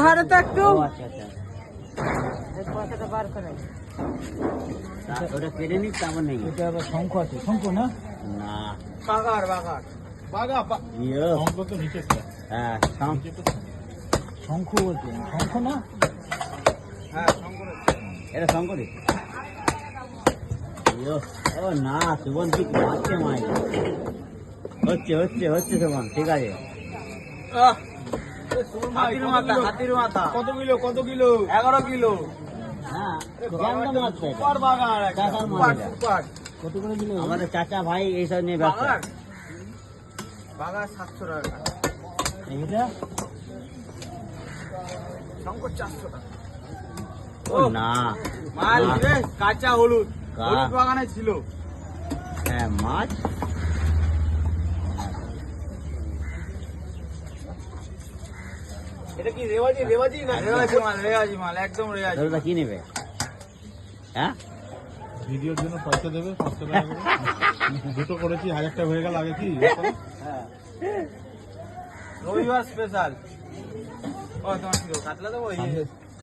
হারে তো একটু আচ্ছা আচ্ছা পয়সাটা বার করে ওটা কেটে নিস তেমন নেই। এটা আবার শঙ্খ আছে, শঙ্খ না? না বাগার বাগার ইয়ে শঙ্খ তো নিচেরটা। হ্যাঁ শঙ্খ বলছে, শঙ্খ না? হ্যাঁ শঙ্কর এটা শঙ্করী। ও না সুমন কি মারছে মাই হচ্ছে হচ্ছে হচ্ছে সুমন ঠিক আছে। হাতির মাথা কত কিলো 11 কিলো। হ্যাঁ জ্যান্ত মাছ তো এটা। সুপার বাগার চাচার মাছ সুপার এটা। সুপার কত করে দিল? আমাদের চাচা ভাই এইসব নিয়ে ব্যস্ত। বাগার বাগার 700 টাকা, এটা শঙ্কর 400 টাকা। ও না মাল মাছ। রে কাঁচা হলুদ কা- হলুদ বাগানে ছিল। হ্যাঁ মাছ এটা কি রেওয়াজি না? রেওয়াজি মাল একদম রেওয়াজি। তোরা কি নেবে? হ্যাঁ ভিডিওর জন্য পয়সা দেবে 500 টাকা করে। দুটো করেছি 1000 টাকা হয়ে গেল আগে কি? হ্যাঁ রবিবার স্পেশাল। ও তোমার কি কাতলা দেবো?